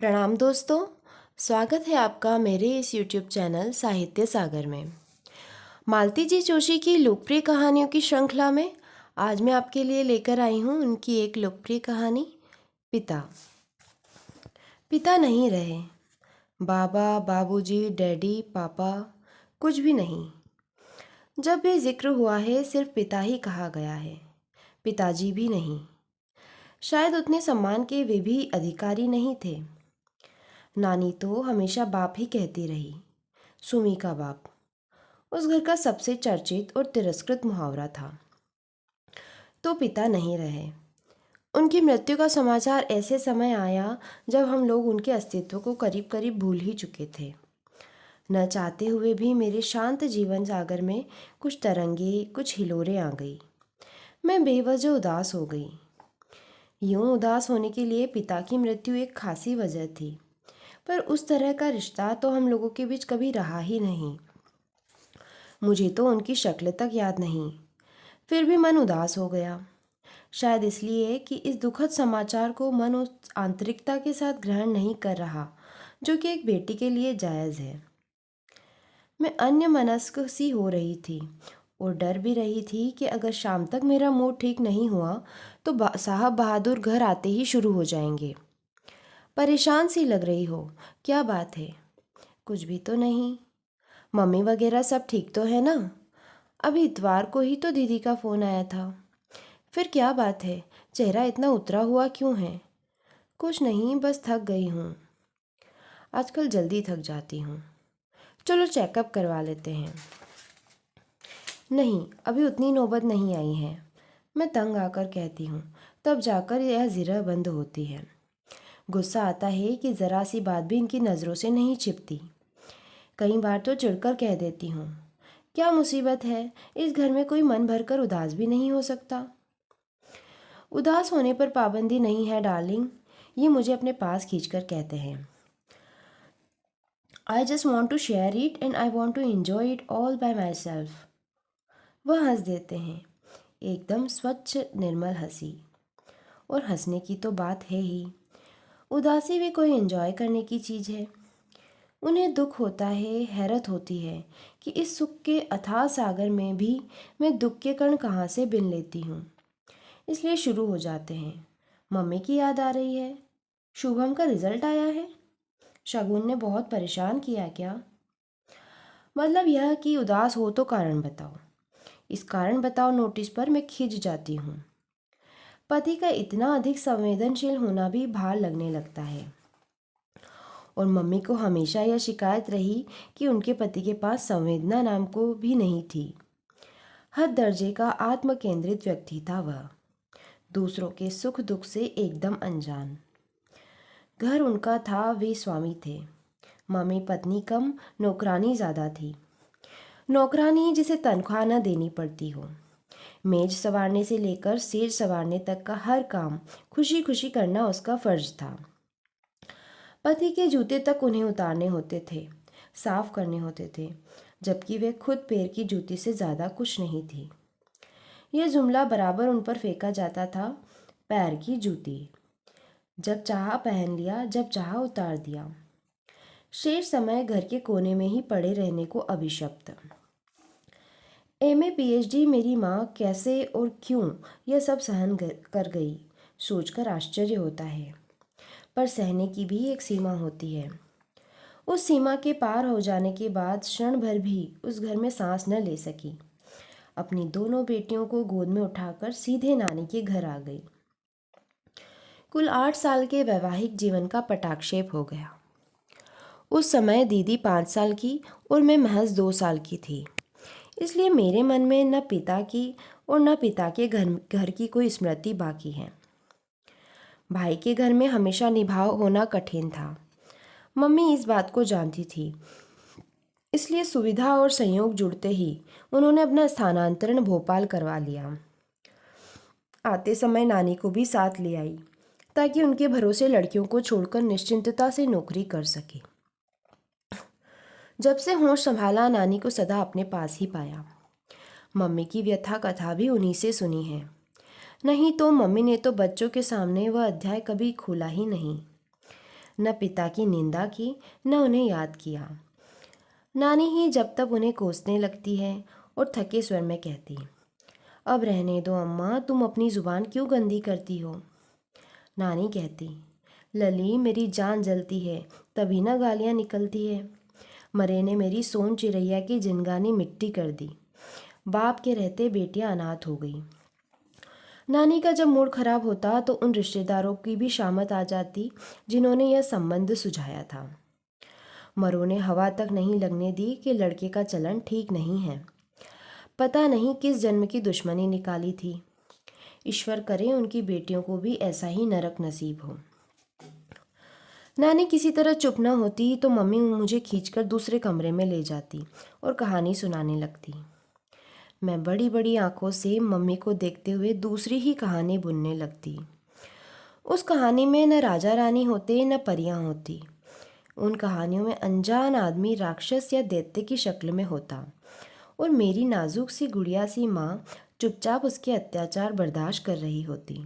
प्रणाम दोस्तों। स्वागत है आपका मेरे इस YouTube चैनल साहित्य सागर में। मालती जी जोशी की लोकप्रिय कहानियों की श्रृंखला में आज मैं आपके लिए लेकर आई हूँ उनकी एक लोकप्रिय कहानी पिता। पिता नहीं रहे, बाबा, बाबूजी, डैडी, पापा, कुछ भी नहीं। जब भी जिक्र हुआ है सिर्फ पिता ही कहा गया है, पिताजी भी नहीं। शायद उतने सम्मान के वे भी अधिकारी नहीं थे। नानी तो हमेशा बाप ही कहती रही, सुमी का बाप उस घर का सबसे चर्चित और तिरस्कृत मुहावरा था। तो पिता नहीं रहे। उनकी मृत्यु का समाचार ऐसे समय आया जब हम लोग उनके अस्तित्व को करीब करीब भूल ही चुके थे। न चाहते हुए भी मेरे शांत जीवन सागर में कुछ तरंगे, कुछ हिलोरें आ गई। मैं बेवजह उदास हो गई। यूं उदास होने के लिए पिता की मृत्यु एक खासी वजह थी, पर उस तरह का रिश्ता तो हम लोगों के बीच कभी रहा ही नहीं। मुझे तो उनकी शक्ल तक याद नहीं, फिर भी मन उदास हो गया। शायद इसलिए कि इस दुखद समाचार को मन उस आंतरिकता के साथ ग्रहण नहीं कर रहा जो कि एक बेटी के लिए जायज़ है। मैं अन्य मनस्क सी हो रही थी और डर भी रही थी कि अगर शाम तक मेरा मूड ठीक नहीं हुआ तो साहब बहादुर घर आते ही शुरू हो जाएंगे। परेशान सी लग रही हो, क्या बात है? कुछ भी तो नहीं। मम्मी वगैरह सब ठीक तो है ना? अभी इतवार को ही तो दीदी का फ़ोन आया था। फिर क्या बात है, चेहरा इतना उतरा हुआ क्यों है? कुछ नहीं, बस थक गई हूँ। आजकल जल्दी थक जाती हूँ। चलो चेकअप करवा लेते हैं। नहीं, अभी उतनी नौबत नहीं आई है, मैं तंग आकर कहती हूँ। तब जाकर यह ज़िरह बंद होती है। गुस्सा आता है कि ज़रा सी बात भी इनकी नज़रों से नहीं छिपती। कई बार तो चिढ़कर कह देती हूँ, क्या मुसीबत है, इस घर में कोई मन भरकर उदास भी नहीं हो सकता। उदास होने पर पाबंदी नहीं है डार्लिंग, ये मुझे अपने पास खींचकर कहते हैं। I just want to share it and I want to enjoy it all by myself. वह हंस देते हैं, एकदम स्वच्छ निर्मल हंसी। और हंसने की तो बात है ही, उदासी भी कोई एंजॉय करने की चीज़ है। उन्हें दुख होता है, हैरत होती है कि इस सुख के अथाह सागर में भी मैं दुख के कण कहाँ से बिन लेती हूँ। इसलिए शुरू हो जाते हैं। मम्मी की याद आ रही है, शुभम का रिजल्ट आया है, शगुन ने बहुत परेशान किया क्या? मतलब यह कि उदास हो तो कारण बताओ। इस कारण बताओ नोटिस पर मैं खिंच जाती हूँ। पति का इतना अधिक संवेदनशील होना भी भार लगने लगता है। और मम्मी को हमेशा यह शिकायत रही कि उनके पति के पास संवेदना नाम को भी नहीं थी। हर दर्जे का आत्म केंद्रित व्यक्ति था वह, दूसरों के सुख दुख से एकदम अनजान। घर उनका था, वे स्वामी थे। मम्मी पत्नी कम, नौकरानी ज़्यादा थी। नौकरानी जिसे तनख्वाह न देनी पड़ती हो। मेज संवारने से लेकर सेज संवारने तक का हर काम खुशी खुशी करना उसका फर्ज था। पति के जूते तक उन्हें उतारने होते थे, साफ करने होते थे, जबकि वे खुद पैर की जूती से ज़्यादा कुछ नहीं थी। यह जुमला बराबर उन पर फेंका जाता था, पैर की जूती। जब चाहा पहन लिया, जब चाहा उतार दिया। शेष समय घर के कोने में ही पड़े रहने को अभिशप्त। एमए पीएचडी मेरी माँ कैसे और क्यों यह सब सहन कर गई, सोचकर आश्चर्य होता है। पर सहने की भी एक सीमा होती है। उस सीमा के पार हो जाने के बाद क्षण भर भी उस घर में सांस न ले सकी। अपनी दोनों बेटियों को गोद में उठाकर सीधे नानी के घर आ गई। कुल 8 साल के वैवाहिक जीवन का पटाक्षेप हो गया। उस समय दीदी 5 साल की और मैं महज 2 साल की थी। इसलिए मेरे मन में न पिता की और न पिता के घर की कोई स्मृति बाकी है। भाई के घर में हमेशा निभाव होना कठिन था। मम्मी इस बात को जानती थी, इसलिए सुविधा और संयोग जुड़ते ही उन्होंने अपना स्थानांतरण भोपाल करवा लिया। आते समय नानी को भी साथ ले आई ताकि उनके भरोसे लड़कियों को छोड़कर निश्चिंतता से नौकरी कर सके। जब से होश संभाला नानी को सदा अपने पास ही पाया। मम्मी की व्यथा कथा भी उन्हीं से सुनी है, नहीं तो मम्मी ने तो बच्चों के सामने वह अध्याय कभी खोला ही नहीं। न पिता की निंदा की, न उन्हें याद किया। नानी ही जब तब उन्हें कोसने लगती है और थके स्वर में कहती, अब रहने दो अम्मा, तुम अपनी ज़ुबान क्यों गंदी करती हो। नानी कहती, लली मेरी जान जलती है, तभी ना गालियाँ निकलती है। मरे ने मेरी सोन चिड़ैया की जिनगानी मिट्टी कर दी। बाप के रहते बेटियां अनाथ हो गई। नानी का जब मूड खराब होता तो उन रिश्तेदारों की भी शामत आ जाती जिन्होंने यह संबंध सुझाया था। मरो ने हवा तक नहीं लगने दी कि लड़के का चलन ठीक नहीं है। पता नहीं किस जन्म की दुश्मनी निकाली थी। ईश्वर करे उनकी बेटियों को भी ऐसा ही नरक नसीब हो। नानी किसी तरह चुप न होती तो मम्मी मुझे खींचकर दूसरे कमरे में ले जाती और कहानी सुनाने लगती। मैं बड़ी बड़ी आंखों से मम्मी को देखते हुए दूसरी ही कहानी बुनने लगती। उस कहानी में न राजा रानी होते न परियां होती। उन कहानियों में अनजान आदमी राक्षस या दैत्य की शक्ल में होता और मेरी नाजुक सी गुड़िया सी माँ चुपचाप उसके अत्याचार बर्दाश्त कर रही होती।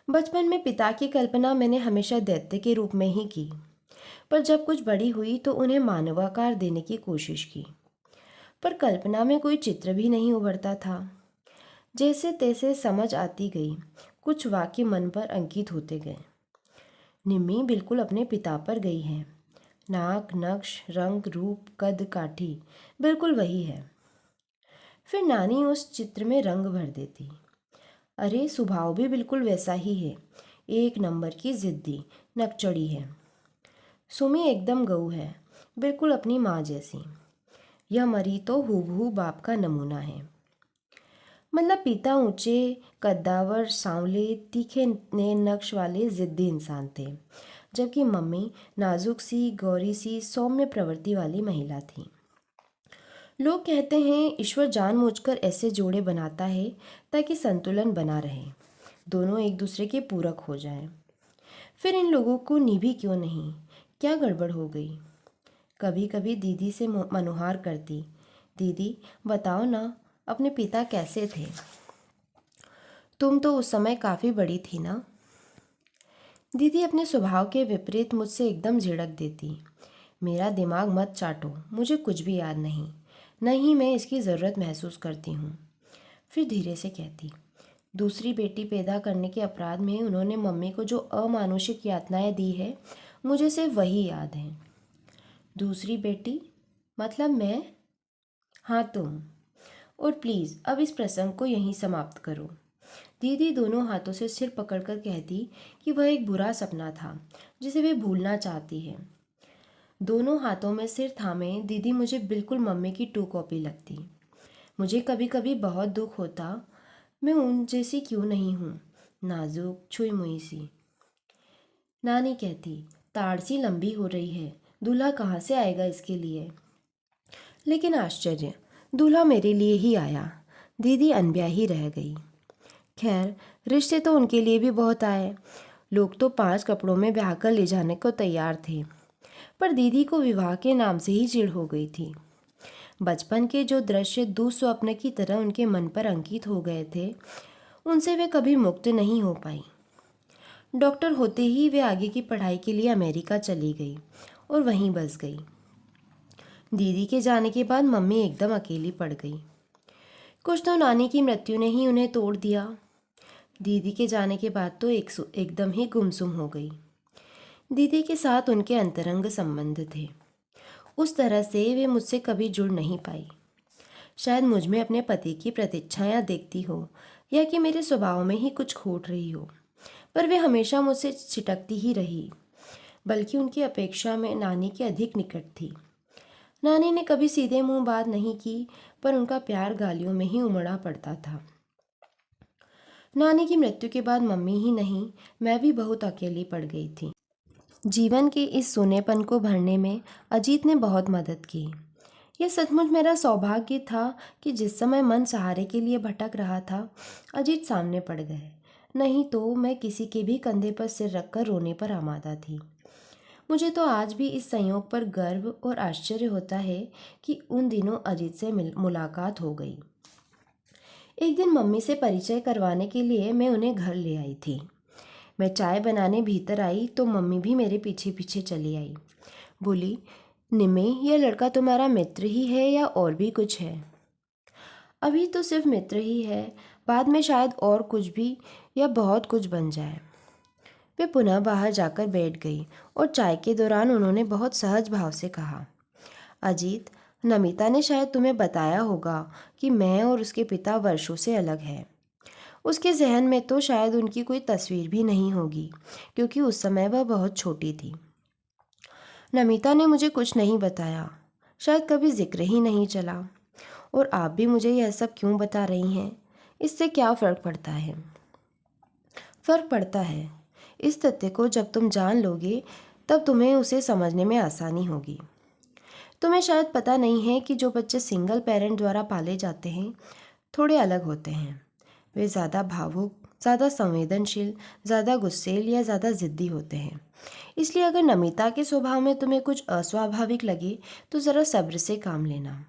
बचपन में पिता की कल्पना मैंने हमेशा दैत्य के रूप में ही की, पर जब कुछ बड़ी हुई तो उन्हें मानवाकार देने की कोशिश की, पर कल्पना में कोई चित्र भी नहीं उभरता था। जैसे तैसे समझ आती गई, कुछ वाक्य मन पर अंकित होते गए। निम्मी बिल्कुल अपने पिता पर गई है। नाक, नक्श, रंग, रूप, कद, काठी बिल्कुल वही है। फिर नानी उस चित्र में रंग भर देती। अरे स्वभाव भी बिल्कुल वैसा ही है, एक नंबर की जिद्दी नकचड़ी है। सुमी एकदम गऊ है, बिल्कुल अपनी माँ जैसी। यह मरी तो हूबहू बाप का नमूना है। मतलब पिता ऊंचे, कद्दावर, सांवले, तीखे ने नक्श वाले जिद्दी इंसान थे, जबकि मम्मी नाजुक सी, गौरी सी, सौम्य प्रवृत्ति वाली महिला थी। लोग कहते हैं ईश्वर जानबूझकर ऐसे जोड़े बनाता है ताकि संतुलन बना रहे, दोनों एक दूसरे के पूरक हो जाएं। फिर इन लोगों को निभी क्यों नहीं, क्या गड़बड़ हो गई। कभी कभी दीदी से मनुहार करती, दीदी बताओ ना अपने पिता कैसे थे, तुम तो उस समय काफ़ी बड़ी थी ना। दीदी अपने स्वभाव के विपरीत मुझसे एकदम झिड़क देती, मेरा दिमाग मत चाटो, मुझे कुछ भी याद नहीं, नहीं मैं इसकी ज़रूरत महसूस करती हूँ। फिर धीरे से कहती, दूसरी बेटी पैदा करने के अपराध में उन्होंने मम्मी को जो अमानुषिक यातनाएं दी है, मुझे सिर्फ वही याद है। दूसरी बेटी मतलब मैं? हाँ तुम। और प्लीज़ अब इस प्रसंग को यहीं समाप्त करो। दीदी दोनों हाथों से सिर पकड़कर कहती कि वह एक बुरा सपना था जिसे वे भूलना चाहती है। दोनों हाथों में सिर थामे दीदी मुझे बिल्कुल मम्मी की टू कॉपी लगती। मुझे कभी कभी बहुत दुख होता, मैं उन जैसी क्यों नहीं हूँ, नाजुक छुई मुई सी। नानी कहती, ताड़ सी लंबी हो रही है, दूल्हा कहाँ से आएगा इसके लिए। लेकिन आश्चर्य, दूल्हा मेरे लिए ही आया। दीदी अनब्याही रह गई। खैर रिश्ते तो उनके लिए भी बहुत आए। लोग तो 5 कपड़ों में ब्याह कर ले जाने को तैयार थे, पर दीदी को विवाह के नाम से ही चिढ़ हो गई थी। बचपन के जो दृश्य दुस्वप्न की तरह उनके मन पर अंकित हो गए थे, उनसे वे कभी मुक्त नहीं हो पाई। डॉक्टर होते ही वे आगे की पढ़ाई के लिए अमेरिका चली गई और वहीं बस गई। दीदी के जाने के बाद मम्मी एकदम अकेली पड़ गई। कुछ तो नानी की मृत्यु ने ही उन्हें तोड़ दिया। दीदी के जाने के बाद तो एकदम ही गुमसुम हो गई। दीदी के साथ उनके अंतरंग संबंध थे, उस तरह से वे मुझसे कभी जुड़ नहीं पाई। शायद मुझ में अपने पति की प्रतीक्षायाँ देखती हो या कि मेरे स्वभाव में ही कुछ खोट रही हो, पर वे हमेशा मुझसे छिटकती ही रही, बल्कि उनकी अपेक्षा में नानी के अधिक निकट थी। नानी ने कभी सीधे मुंह बात नहीं की, पर उनका प्यार गालियों में ही उमड़ा पड़ता था। नानी की मृत्यु के बाद मम्मी ही नहीं, मैं भी बहुत अकेली पड़ गई थी। जीवन के इस सूनेपन को भरने में अजीत ने बहुत मदद की। यह सचमुच मेरा सौभाग्य था कि जिस समय मन सहारे के लिए भटक रहा था, अजीत सामने पड़ गए, नहीं तो मैं किसी के भी कंधे पर सिर रखकर रोने पर आमादा थी। मुझे तो आज भी इस संयोग पर गर्व और आश्चर्य होता है कि उन दिनों अजीत से मुलाकात हो गई। एक दिन मम्मी से परिचय करवाने के लिए मैं उन्हें घर ले आई थी। मैं चाय बनाने भीतर आई तो मम्मी भी मेरे पीछे पीछे चली आई। बोली, निम्मी, यह लड़का तुम्हारा मित्र ही है या और भी कुछ है? अभी तो सिर्फ मित्र ही है, बाद में शायद और कुछ भी या बहुत कुछ बन जाए। वे पुनः बाहर जाकर बैठ गई और चाय के दौरान उन्होंने बहुत सहज भाव से कहा, अजीत, नमिता ने शायद तुम्हें बताया होगा कि मैं और उसके पिता वर्षों से अलग हैं। उसके जहन में तो शायद उनकी कोई तस्वीर भी नहीं होगी, क्योंकि उस समय वह बहुत छोटी थी। नमिता ने मुझे कुछ नहीं बताया, शायद कभी जिक्र ही नहीं चला। और आप भी मुझे यह सब क्यों बता रही हैं? इससे क्या फ़र्क पड़ता है? फ़र्क पड़ता है। इस तथ्य को जब तुम जान लोगे तब तुम्हें उसे समझने में आसानी होगी। तुम्हें शायद पता नहीं है कि जो बच्चे सिंगल पेरेंट द्वारा पाले जाते हैं थोड़े अलग होते हैं। वे ज़्यादा भावुक, ज़्यादा संवेदनशील, ज़्यादा गुस्सैल या ज़्यादा ज़िद्दी होते हैं। इसलिए अगर नमिता के स्वभाव में तुम्हें कुछ अस्वाभाविक लगे तो ज़रा सब्र से काम लेना,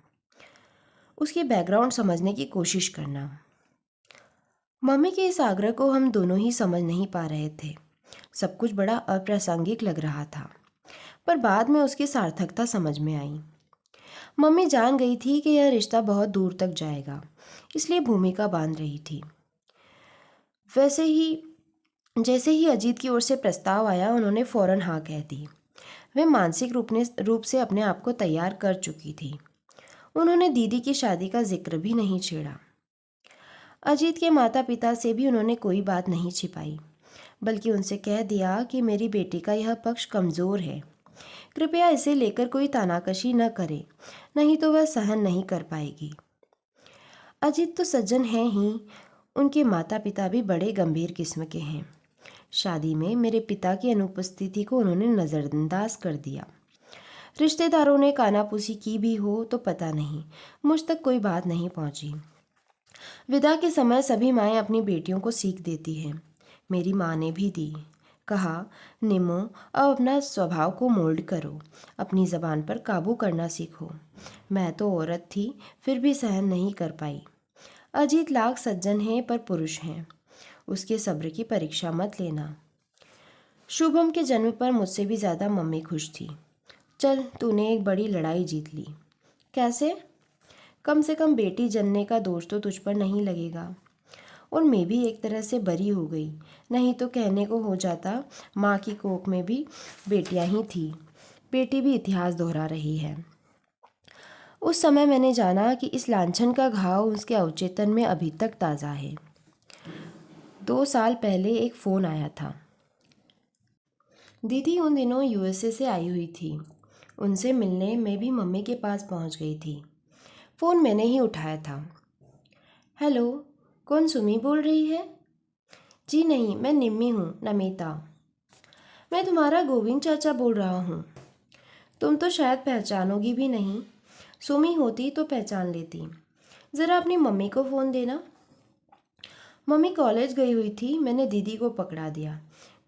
उसकी बैकग्राउंड समझने की कोशिश करना। मम्मी के इस आग्रह को हम दोनों ही समझ नहीं पा रहे थे। सब कुछ बड़ा अप्रासंगिक लग रहा था, पर बाद में उसकी सार्थकता समझ में आई। मम्मी जान गई थी कि यह रिश्ता बहुत दूर तक जाएगा, इसलिए भूमिका बांध रही थी। वैसे ही जैसे ही अजीत की ओर से प्रस्ताव आया, उन्होंने फौरन हाँ कह दी। वे मानसिक रूप से अपने आप को तैयार कर चुकी थी। उन्होंने दीदी की शादी का जिक्र भी नहीं छेड़ा। अजीत के माता पिता से भी उन्होंने कोई बात नहीं छिपाई, बल्कि उनसे कह दिया कि मेरी बेटी का यह पक्ष कमज़ोर है, कृपया इसे लेकर कोई तानाकशी न करे, नहीं तो वह सहन नहीं कर पाएगी। अजीत तो सज्जन हैं ही, उनके माता पिता भी बड़े गंभीर किस्म के हैं। शादी में मेरे पिता की अनुपस्थिति को उन्होंने नज़रअंदाज कर दिया। रिश्तेदारों ने कानाफूसी की भी हो तो पता नहीं, मुझ तक कोई बात नहीं पहुंची। विदा के समय सभी माएँ अपनी बेटियों को सीख देती हैं। मेरी माँ ने भी दी। कहा, निमो, अब अपना स्वभाव को मोल्ड करो, अपनी ज़बान पर काबू करना सीखो। मैं तो औरत थी, फिर भी सहन नहीं कर पाई। अजीत लाख सज्जन हैं पर पुरुष हैं, उसके सब्र की परीक्षा मत लेना। शुभम के जन्म पर मुझसे भी ज़्यादा मम्मी खुश थी। चल, तूने एक बड़ी लड़ाई जीत ली। कैसे? कम से कम बेटी जनने का दोष तो तुझ पर नहीं लगेगा। और मैं भी एक तरह से बरी हो गई, नहीं तो कहने को हो जाता माँ की कोख में भी बेटियां ही थी, बेटी भी इतिहास दोहरा रही है। उस समय मैंने जाना कि इस लांछन का घाव उसके अवचेतन में अभी तक ताज़ा है। 2 साल पहले एक फ़ोन आया था। दीदी उन दिनों यूएसए से आई हुई थी। उनसे मिलने मैं भी मम्मी के पास पहुंच गई थी। फ़ोन मैंने ही उठाया था। हेलो, कौन सुमी बोल रही है? जी नहीं, मैं निम्मी हूँ, नमिता। मैं तुम्हारा गोविंद चाचा बोल रहा हूँ। तुम तो शायद पहचानोगी भी नहीं। सुमी होती तो पहचान लेती। ज़रा अपनी मम्मी को फ़ोन देना। मम्मी कॉलेज गई हुई थी, मैंने दीदी को पकड़ा दिया।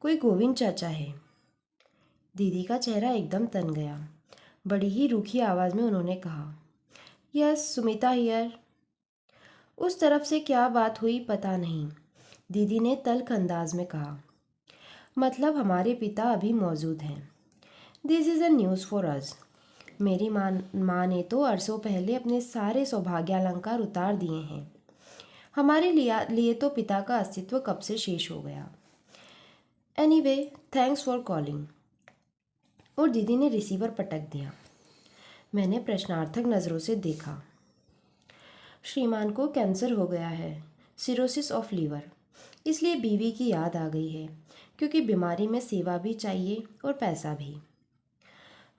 कोई गोविंद चाचा है। दीदी का चेहरा एकदम तन गया। बड़ी ही रूखी आवाज़ में उन्होंने कहा, यस, सुमिता हियर। उस तरफ से क्या बात हुई पता नहीं। दीदी ने तल्ख अंदाज में कहा, मतलब हमारे पिता अभी मौजूद हैं। This is a news for us. मेरी माँ ने तो अरसों पहले अपने सारे सौभाग्यालंकार उतार दिए हैं। हमारे लिए तो पिता का अस्तित्व कब से शेष हो गया। Anyway, thanks for calling. और दीदी ने रिसीवर पटक दिया। मैंने प्रश्नार्थक नज़रों से देखा। श्रीमान को कैंसर हो गया है, सिरोसिस ऑफ लीवर। इसलिए बीवी की याद आ गई है, क्योंकि बीमारी में सेवा भी चाहिए और पैसा भी।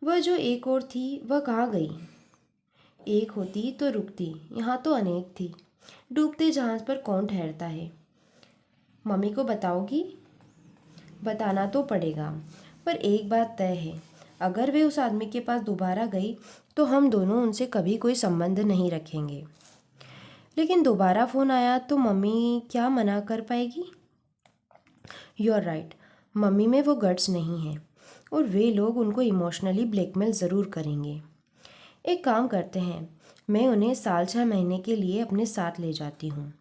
वह जो एक और थी, वह कहाँ गई? एक होती तो रुकती, यहाँ तो अनेक थी। डूबते जहाज पर कौन ठहरता है? मम्मी को बताओगी? बताना तो पड़ेगा, पर एक बात तय है, अगर वे उस आदमी के पास दोबारा गई तो हम दोनों उनसे कभी कोई संबंध नहीं रखेंगे। लेकिन दोबारा फ़ोन आया तो मम्मी क्या मना कर पाएगी? यू आर राइट, मम्मी में वो गट्स नहीं है और वे लोग उनको इमोशनली ब्लैकमेल ज़रूर करेंगे। एक काम करते हैं, मैं उन्हें साल 6 महीने के लिए अपने साथ ले जाती हूँ।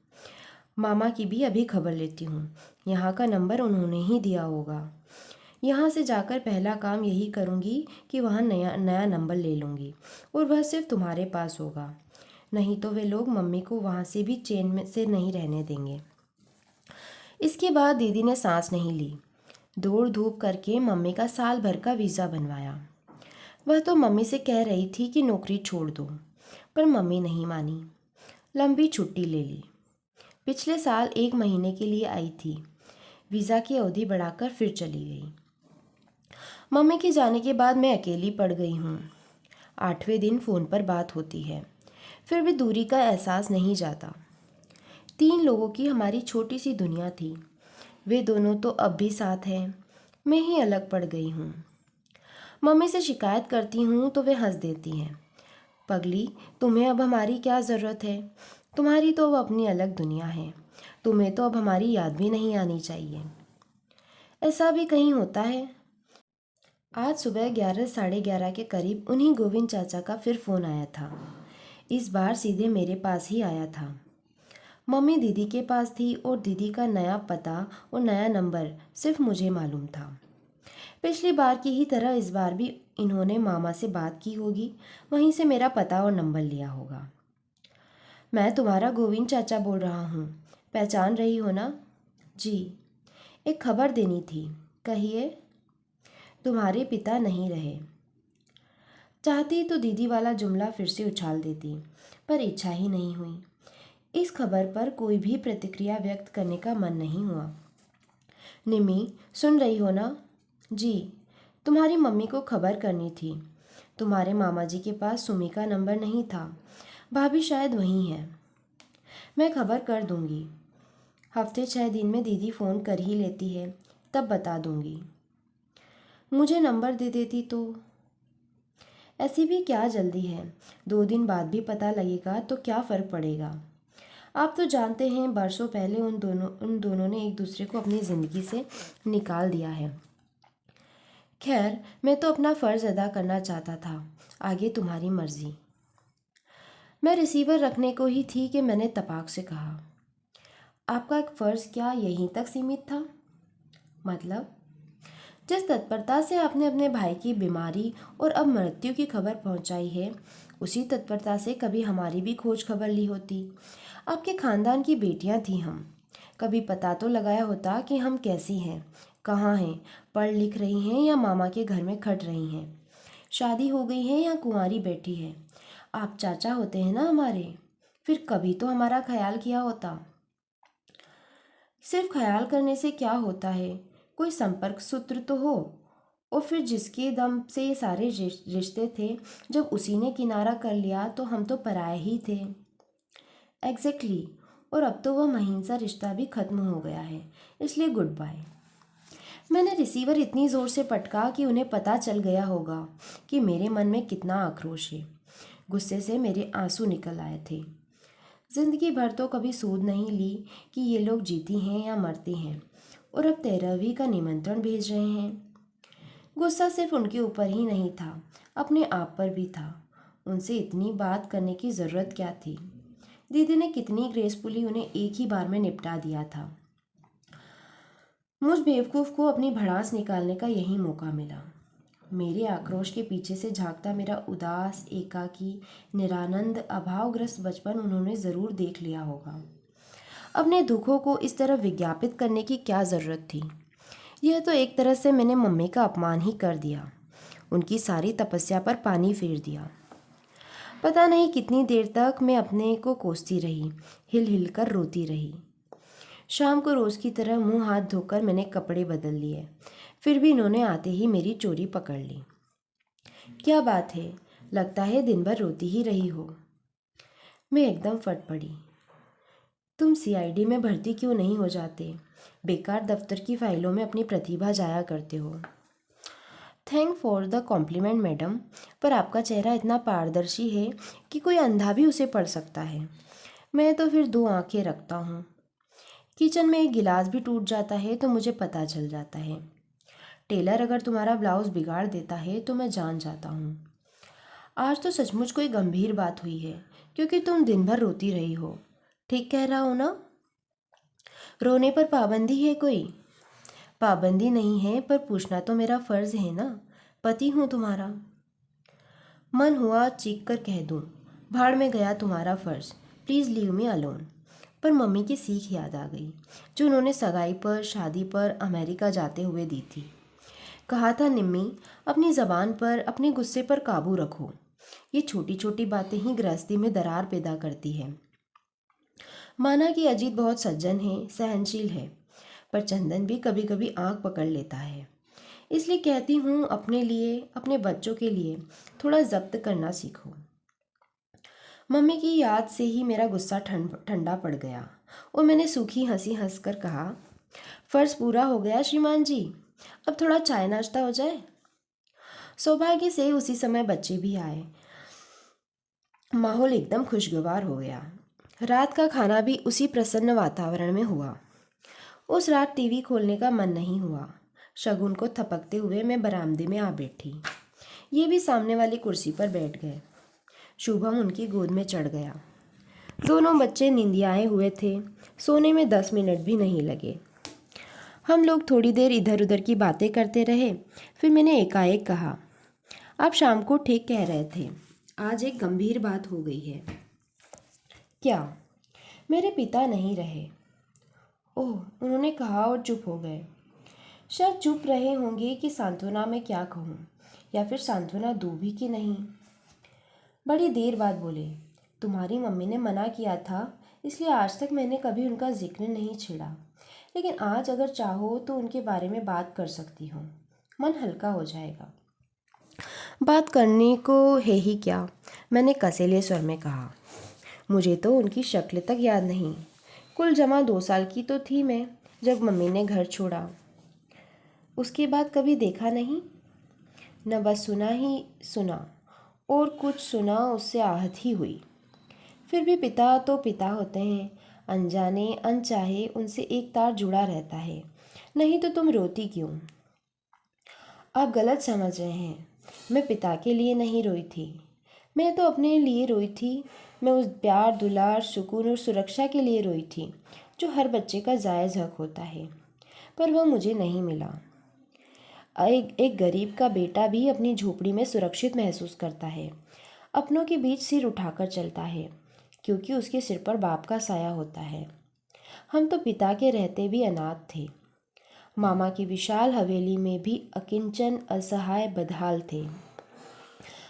मामा की भी अभी खबर लेती हूँ यहाँ का नंबर उन्होंने ही दिया होगा। यहाँ से जाकर पहला काम यही करूँगी कि वहाँ नया नया नंबर ले लूँगी और वह सिर्फ तुम्हारे पास होगा। नहीं तो वे लोग मम्मी को वहाँ से भी चैन में से नहीं रहने देंगे। इसके बाद दीदी ने सांस नहीं ली। दौड़ धूप करके मम्मी का साल भर का वीज़ा बनवाया। वह तो मम्मी से कह रही थी कि नौकरी छोड़ दो, पर मम्मी नहीं मानी। लंबी छुट्टी ले ली। पिछले साल 1 महीने के लिए आई थी। वीज़ा की अवधि बढ़ाकर फिर चली गई। मम्मी के जाने के बाद मैं अकेली पड़ गई हूँ। 8वें दिन फ़ोन पर बात होती है, फिर भी दूरी का एहसास नहीं जाता। 3 लोगों की हमारी छोटी सी दुनिया थी। वे दोनों तो अब भी साथ हैं, मैं ही अलग पड़ गई हूँ। मम्मी से शिकायत करती हूँ तो वे हंस देती हैं। पगली, तुम्हें अब हमारी क्या ज़रूरत है? तुम्हारी तो अब अपनी अलग दुनिया है। तुम्हें तो अब हमारी याद भी नहीं आनी चाहिए। ऐसा भी कहीं होता है? आज सुबह 11 साढ़े 11 के करीब उन्हीं गोविंद चाचा का फिर फ़ोन आया था। इस बार सीधे मेरे पास ही आया था। मम्मी दीदी के पास थी और दीदी का नया पता और नया नंबर सिर्फ मुझे मालूम था। पिछली बार की ही तरह इस बार भी इन्होंने मामा से बात की होगी, वहीं से मेरा पता और नंबर लिया होगा। मैं तुम्हारा गोविंद चाचा बोल रहा हूँ, पहचान रही हो ना? जी, एक खबर देनी थी। कहिए। तुम्हारे पिता नहीं रहे। चाहती तो दीदी वाला जुमला फिर से उछाल देती, पर इच्छा ही नहीं हुई। इस खबर पर कोई भी प्रतिक्रिया व्यक्त करने का मन नहीं हुआ। निमी, सुन रही हो ना? जी, तुम्हारी मम्मी को खबर करनी थी। तुम्हारे मामा जी के पास सुमी का नंबर नहीं था। भाभी शायद वहीं है। मैं खबर कर दूंगी। हफ्ते 6 दिन में दीदी फ़ोन कर ही लेती है, तब बता दूंगी। मुझे नंबर दे देती तो। ऐसी भी क्या जल्दी है? 2 दिन बाद भी पता लगेगा तो क्या फ़र्क पड़ेगा? आप तो जानते हैं, बरसों पहले उन दोनों ने एक दूसरे को अपनी ज़िंदगी से निकाल दिया है। खैर, मैं तो अपना फ़र्ज़ अदा करना चाहता था, आगे तुम्हारी मर्ज़ी। मैं रिसीवर रखने को ही थी कि मैंने तपाक से कहा, आपका फ़र्ज़ क्या यहीं तक सीमित था? मतलब? जिस तत्परता से आपने अपने भाई की बीमारी और अब मृत्यु की खबर पहुंचाई है, उसी तत्परता से कभी हमारी भी खोज खबर ली होती। आपके खानदान की बेटियां थी हम। कभी पता तो लगाया होता कि हम कैसी हैं, कहाँ हैं, पढ़ लिख रही हैं या मामा के घर में खट रही हैं, शादी हो गई है या कुंवारी बैठी है। आप चाचा होते हैं ना हमारे, फिर कभी तो हमारा ख्याल किया होता। सिर्फ ख्याल करने से क्या होता है? कोई संपर्क सूत्र तो हो। और फिर जिसके दम से ये सारे रिश्ते थे, जब उसी ने किनारा कर लिया तो हम तो पराए ही थे। एग्जैक्टली। और अब तो वह महीन सा रिश्ता भी खत्म हो गया है, इसलिए गुड बाय। मैंने रिसीवर इतनी ज़ोर से पटका कि उन्हें पता चल गया होगा कि मेरे मन में कितना आक्रोश है। गुस्से से मेरे आंसू निकल आए थे। जिंदगी भर तो कभी सूद नहीं ली कि ये लोग जीती हैं या मरती हैं, और अब 13वीं का निमंत्रण भेज रहे हैं। गुस्सा सिर्फ उनके ऊपर ही नहीं था, अपने आप पर भी था। उनसे इतनी बात करने की ज़रूरत क्या थी? दीदी ने कितनी ग्रेसफुली उन्हें एक ही बार में निपटा दिया था। मुझ बेवकूफ़ को अपनी भड़ास निकालने का यही मौका मिला। मेरे आक्रोश के पीछे से झांकता मेरा उदास, एकाकी, निरानंद, अभावग्रस्त बचपन उन्होंने ज़रूर देख लिया होगा। अपने दुखों को इस तरह विज्ञापित करने की क्या ज़रूरत थी? यह तो एक तरह से मैंने मम्मी का अपमान ही कर दिया, उनकी सारी तपस्या पर पानी फेर दिया। पता नहीं कितनी देर तक मैं अपने को कोसती रही, हिल हिल कर रोती रही। शाम को रोज़ की तरह मुंह हाथ धोकर मैंने कपड़े बदल लिए, फिर भी इन्होंने आते ही मेरी चोरी पकड़ ली। क्या बात है? लगता है दिन भर रोती ही रही हो। मैं एकदम फट पड़ी। तुम सीआईडी में भर्ती क्यों नहीं हो जाते? बेकार दफ्तर की फाइलों में अपनी प्रतिभा जाया करते हो। Thank for the compliment madam, पर आपका चेहरा इतना पारदर्शी है कि कोई अंधा भी उसे पढ़ सकता है। मैं तो फिर 2 आंखें रखता हूँ। किचन में एक गिलास भी टूट जाता है तो मुझे पता चल जाता है। टेलर अगर तुम्हारा ब्लाउज बिगाड़ देता है तो मैं जान जाता हूँ। आज तो सचमुच कोई गंभीर बात हुई है, क्योंकि तुम दिन भर रोती रही हो। ठीक कह रहा हो ना? रोने पर पाबंदी है कोई? पाबंदी नहीं है, पर पूछना तो मेरा फ़र्ज़ है ना। पति हूँ तुम्हारा। मन हुआ चीख कर कह दूँ, भाड़ में गया तुम्हारा फ़र्ज़, प्लीज़ लीव मी अलोन। पर मम्मी की सीख याद आ गई, जो उन्होंने सगाई पर, शादी पर, अमेरिका जाते हुए दी थी। कहा था, निम्मी, अपनी ज़बान पर, अपने गुस्से पर काबू रखो। ये छोटी छोटी बातें ही गृहस्थी में दरार पैदा करती है। माना कि अजीत बहुत सज्जन है, सहनशील है, पर चंदन भी कभी कभी आँख पकड़ लेता है। इसलिए कहती हूँ, अपने लिए, अपने बच्चों के लिए थोड़ा जब्त करना सीखो। मम्मी की याद से ही मेरा गुस्सा ठंडा पड़ गया और मैंने सूखी हंसी हंसकर कहा, फ़र्ज़ पूरा हो गया श्रीमान जी, अब थोड़ा चाय नाश्ता हो जाए। सौभाग्य से उसी समय बच्चे भी आए। माहौल एकदम खुशगवार हो गया। रात का खाना भी उसी प्रसन्न वातावरण में हुआ। उस रात टीवी खोलने का मन नहीं हुआ। शगुन को थपकते हुए मैं बरामदे में आ बैठी। ये भी सामने वाली कुर्सी पर बैठ गए। शुभम उनकी गोद में चढ़ गया। दोनों बच्चे नींदियाए हुए थे। सोने में 10 मिनट भी नहीं लगे। हम लोग थोड़ी देर इधर उधर की बातें करते रहे। फिर मैंने एकाएक कहा, आप शाम को ठीक कह रहे थे, आज एक गंभीर बात हो गई है। क्या? मेरे पिता नहीं रहे। ओह, उन्होंने कहा और चुप हो गए। शायद चुप रहे होंगे कि सांत्वना में क्या कहूँ, या फिर सांत्वना दूँ भी कि नहीं। बड़ी देर बाद बोले, तुम्हारी मम्मी ने मना किया था, इसलिए आज तक मैंने कभी उनका जिक्र नहीं छेड़ा, लेकिन आज अगर चाहो तो उनके बारे में बात कर सकती हूँ। मन हल्का हो जाएगा। बात करने को है ही क्या, मैंने कसेले स्वर में कहा। मुझे तो उनकी शक्ल तक याद नहीं। कुल जमा 2 साल की तो थी मैं जब मम्मी ने घर छोड़ा। उसके बाद कभी देखा नहीं, न बस सुना ही सुना, और कुछ सुना उससे आहत ही हुई। फिर भी पिता तो पिता होते हैं, अनजाने अनचाहे उनसे एक तार जुड़ा रहता है। नहीं तो तुम रोती क्यों? आप गलत समझ रहे हैं, मैं पिता के लिए नहीं रोई थी, मैं तो अपने लिए रोई थी। मैं उस प्यार, दुलार, सुकून और सुरक्षा के लिए रोई थी जो हर बच्चे का जायज़ हक होता है, पर वह मुझे नहीं मिला। एक गरीब का बेटा भी अपनी झोपड़ी में सुरक्षित महसूस करता है, अपनों के बीच सिर उठाकर चलता है, क्योंकि उसके सिर पर बाप का साया होता है। हम तो पिता के रहते भी अनाथ थे। मामा की विशाल हवेली में भी अकिंचन, असहाय, बदहाल थे।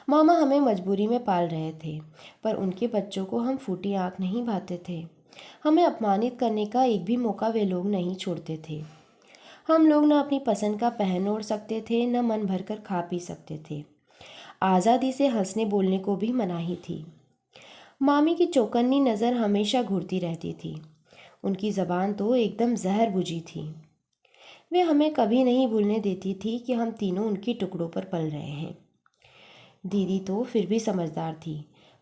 मामा हमें मजबूरी में पाल रहे थे, पर उनके बच्चों को हम फूटी आंख नहीं भाते थे। हमें अपमानित करने का एक भी मौका वे लोग नहीं छोड़ते थे। हम लोग न अपनी पसंद का पहन ओढ़ सकते थे, न मन भरकर खा पी सकते थे। आज़ादी से हंसने बोलने को भी मनाही थी। मामी की चौकन्नी नज़र हमेशा घूरती रहती थी। उनकी ज़बान तो एकदम जहर बुझी थी। वे हमें कभी नहीं भूलने देती थी कि हम तीनों उनके टुकड़ों पर पल रहे हैं। दीदी तो फिर भी समझदार थी,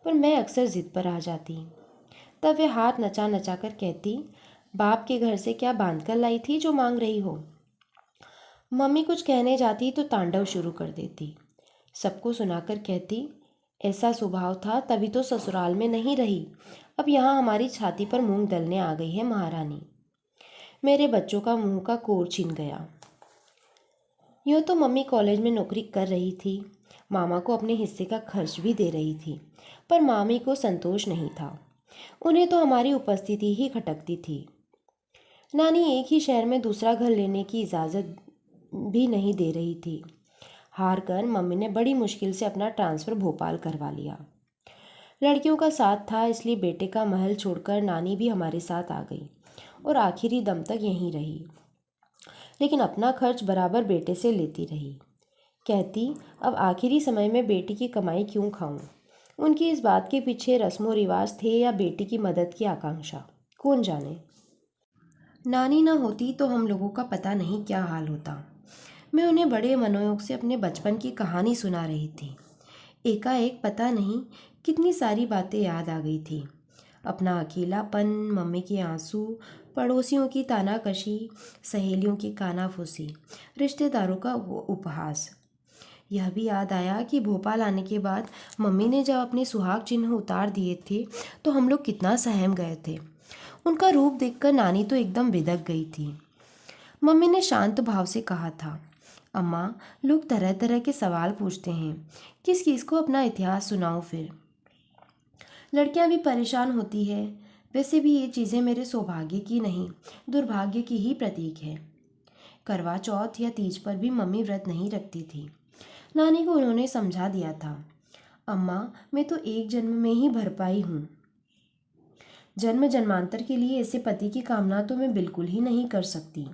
पर मैं अक्सर ज़िद पर आ जाती। तब वे हाथ नचा नचा कर कहती, बाप के घर से क्या बांध कर लाई थी जो मांग रही हो? मम्मी कुछ कहने जाती तो तांडव शुरू कर देती। सबको सुनाकर कहती, ऐसा स्वभाव था तभी तो ससुराल में नहीं रही, अब यहाँ हमारी छाती पर मूंग दलने आ गई है महारानी। मेरे बच्चों का मुंह का कोर छिन गया। यूँ तो मम्मी कॉलेज में नौकरी कर रही थी, मामा को अपने हिस्से का खर्च भी दे रही थी, पर मामी को संतोष नहीं था। उन्हें तो हमारी उपस्थिति ही खटकती थी। नानी एक ही शहर में दूसरा घर लेने की इजाज़त भी नहीं दे रही थी। हार कर मम्मी ने बड़ी मुश्किल से अपना ट्रांसफ़र भोपाल करवा लिया। लड़कियों का साथ था, इसलिए बेटे का महल छोड़कर नानी भी हमारे साथ आ गई और आखिरी दम तक यहीं रही, लेकिन अपना खर्च बराबर बेटे से लेती रही। कहती, अब आखिरी समय में बेटी की कमाई क्यों खाऊं? उनकी इस बात के पीछे रस्मों रिवाज थे या बेटी की मदद की आकांक्षा, कौन जाने। नानी ना होती तो हम लोगों का पता नहीं क्या हाल होता। मैं उन्हें बड़े मनोयोग से अपने बचपन की कहानी सुना रही थी। एकाएक पता नहीं कितनी सारी बातें याद आ गई थी। अपना अकेलापन, मम्मी के आंसू, पड़ोसियों की तानाकशी, सहेलियों की कानाफूसी, रिश्तेदारों का वो उपहास। यह भी याद आया कि भोपाल आने के बाद मम्मी ने जब अपने सुहाग चिन्ह उतार दिए थे तो हम लोग कितना सहम गए थे। उनका रूप देखकर नानी तो एकदम बिदक गई थी। मम्मी ने शांत भाव से कहा था, अम्मा, लोग तरह तरह के सवाल पूछते हैं, किस किस को अपना इतिहास सुनाऊं फिर। लड़कियां भी परेशान होती है। वैसे भी ये चीज़ें मेरे सौभाग्य की नहीं, दुर्भाग्य की ही प्रतीक है। करवा चौथ या तीज पर भी मम्मी व्रत नहीं रखती थी। नानी को उन्होंने समझा दिया था, अम्मा, मैं तो एक जन्म में ही भरपाई हूँ। जन्म जन्मांतर के लिए ऐसे पति की कामना तो मैं बिल्कुल ही नहीं कर सकती।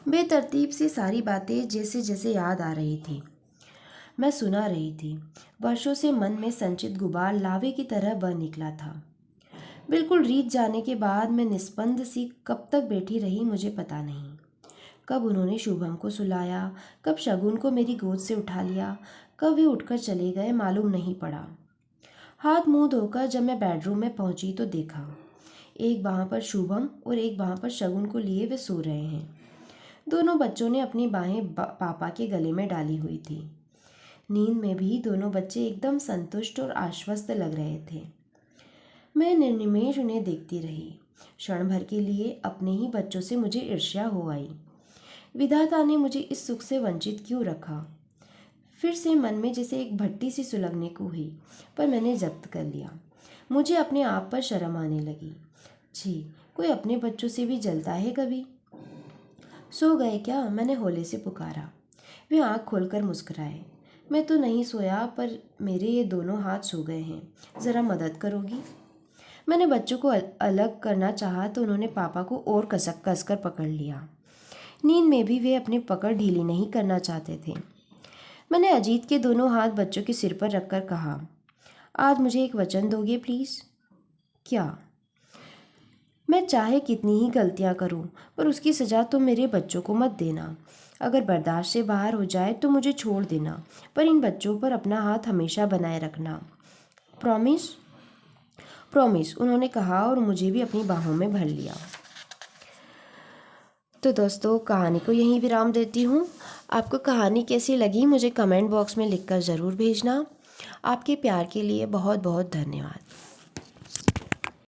बेतरतीब से सारी बातें जैसे जैसे याद आ रही थी। मैं सुना रही थी। वर्षों से मन में संचित गुबार लावे की तरह बह निकला था। बिल्कुल रीत जाने के बाद मैं निस्पंद सी कब तक बैठी रही मुझे पता नहीं। कब उन्होंने शुभम को सुलाया, कब शगुन को मेरी गोद से उठा लिया, कब वे उठकर चले गए मालूम नहीं पड़ा। हाथ मुंह धोकर जब मैं बेडरूम में पहुंची तो देखा, एक बाह पर शुभम और एक बाह पर शगुन को लिए वे सो रहे हैं। दोनों बच्चों ने अपनी बाहें पापा के गले में डाली हुई थी। नींद में भी दोनों बच्चे एकदम संतुष्ट और आश्वस्त लग रहे थे। मैं निर्निमेष उन्हें देखती रही। क्षण भर के लिए अपने ही बच्चों से मुझे ईर्ष्या हो आई। विधाता ने मुझे इस सुख से वंचित क्यों रखा। फिर से मन में जैसे एक भट्टी सी सुलगने को हुई, पर मैंने जब्त कर लिया। मुझे अपने आप पर शर्म आने लगी। छी, कोई अपने बच्चों से भी जलता है कभी। सो गए क्या? मैंने होले से पुकारा। वे आँख खोलकर मुस्कुराए। मैं तो नहीं सोया, पर मेरे ये दोनों हाथ सो गए हैं। ज़रा मदद करोगी? मैंने बच्चों को अलग करना चाहा तो उन्होंने पापा को और कसकर पकड़ लिया। नींद में भी वे अपनी पकड़ ढीली नहीं करना चाहते थे। मैंने अजीत के दोनों हाथ बच्चों के सिर पर रखकर कहा, आज मुझे एक वचन दोगे प्लीज़? क्या? मैं चाहे कितनी ही गलतियां करूं, पर उसकी सज़ा तुम मेरे बच्चों को मत देना। अगर बर्दाश्त से बाहर हो जाए तो मुझे छोड़ देना, पर इन बच्चों पर अपना हाथ हमेशा बनाए रखना। प्रॉमिस? प्रॉमिस, उन्होंने कहा और मुझे भी अपनी बाहों में भर लिया। तो दोस्तों, कहानी को यहीं विराम देती हूँ। आपको कहानी कैसी लगी मुझे कमेंट बॉक्स में लिखकर ज़रूर भेजना। आपके प्यार के लिए बहुत बहुत धन्यवाद।